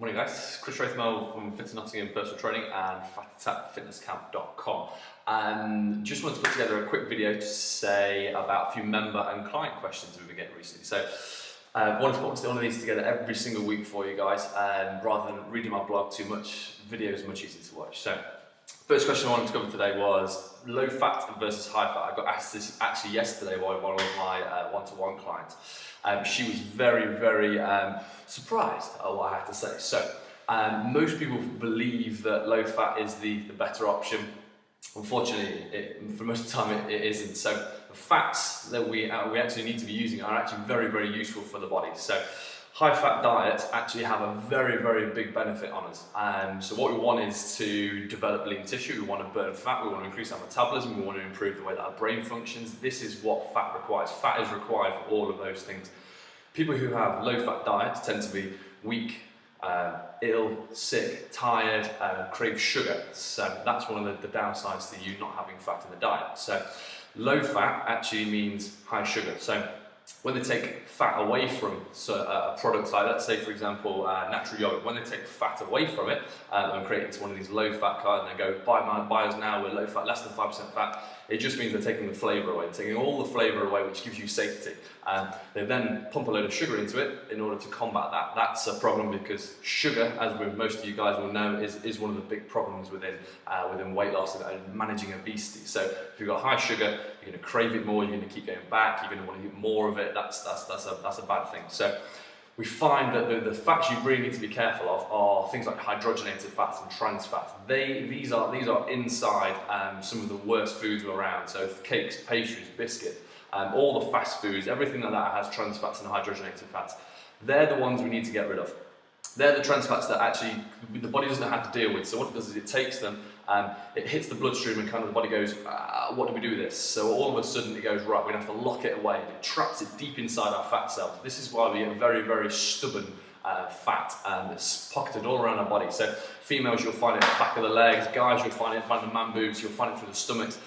Morning guys, Chris Rathmell from Nottingham Personal Training and FatAttackFitnessCamp.com. Just wanted to put together a quick video to say about a few member and client questions we've been getting recently. So wanted to put one of these together every single week for you guys, rather than reading my blog too much. Video is much easier to watch. So first question I wanted to cover today was low fat versus high fat. I got asked this actually yesterday by one of my one-to-one clients. She was very surprised at what I had to say. So most people believe that low fat is the better option. Unfortunately, for most of the time it isn't. So the fats that we actually need to be using are actually very useful for the body. So high fat diets actually have a very big benefit on us. So what we want is to develop lean tissue, we want to burn fat, we want to increase our metabolism, we want to improve the way that our brain functions. This is what fat requires. Fat is required for all of those things. People who have low fat diets tend to be weak, ill, sick, tired, crave sugar. So that's one of the downsides to you not having fat in the diet. So low fat actually means high sugar. So when they take fat away from a product like, let's say for example, natural yogurt, when they take fat away from it and create it into one of these low fat cards and they go, buy us now, we're low fat, less than 5% fat, it just means they're taking the flavour away, taking all the flavour away, which gives you safety. They then pump a load of sugar into it in order to combat that. That's a problem because sugar, as most of you guys will know, is one of the big problems within weight loss and managing obesity. So if you've got high sugar, you're going to crave it more, you're going to keep going back, you're going to want to eat more of it. That's a bad thing. So we find that the fats you really need to be careful of are things like hydrogenated fats and trans fats. These are inside some of the worst foods around. So cakes, pastries, biscuits, all the fast foods, everything like that has trans fats and hydrogenated fats. They're the ones we need to get rid of. They're the trans fats that actually the body doesn't know how to deal with. So what it does is it takes them, it hits the bloodstream and kind of the body goes, what do we do with this? So all of a sudden it goes, right, we're gonna have to lock it away. It traps it deep inside our fat cells. This is why we get very stubborn fat that's pocketed all around our body. So females, you'll find it at the back of the legs. Guys, you'll find it the man boobs. You'll find it through the stomachs.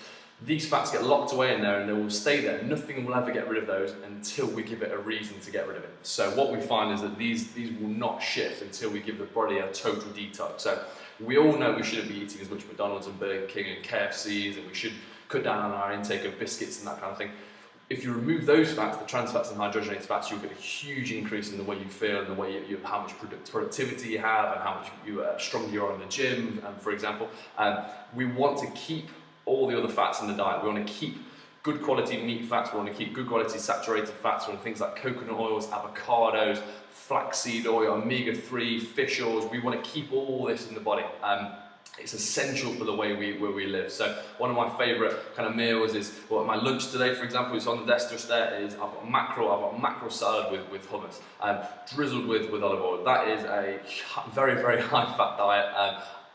These fats get locked away in there and they will stay there. Nothing will ever get rid of those until we give it a reason to get rid of it. So what we find is that these will not shift until we give the body a total detox. So we all know we shouldn't be eating as much McDonald's and Burger King and KFCs, and we should cut down on our intake of biscuits and that kind of thing. If you remove those fats, the trans fats and hydrogenated fats, you'll get a huge increase in the way you feel and the way how much productivity you have and how much stronger you are in the gym, for example. We want to keep all the other fats in the diet. We want to keep good quality meat fats, we want to keep good quality saturated fats, we want things like coconut oils, avocados, flaxseed oil, omega-3, fish oils. We want to keep all this in the body. It's essential for the way we live. So one of my favourite kind of meals is, well, my lunch today, for example, it's on the desk just there, is I've got macro salad with hummus, drizzled with olive oil. That is a very high fat diet.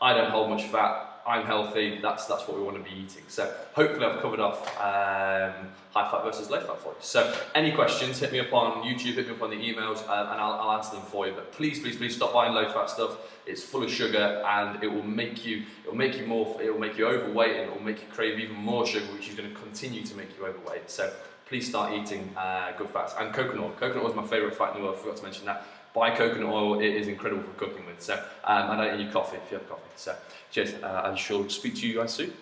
I don't hold much fat. I'm healthy, that's what we want to be eating. So hopefully I've covered off high fat versus low fat for you. So any questions, hit me up on YouTube, hit me up on the emails, and I'll answer them for you. But please stop buying low fat stuff. It's full of sugar and it will make you overweight, and it will make you crave even more sugar, which is going to continue to make you overweight. So please start eating good fats. And coconut oil. Coconut oil is my favourite fat in the world, I forgot to mention that. Buy coconut oil, it is incredible for cooking with. So, and I don't need coffee if you have coffee. So, cheers, I shall speak to you guys soon.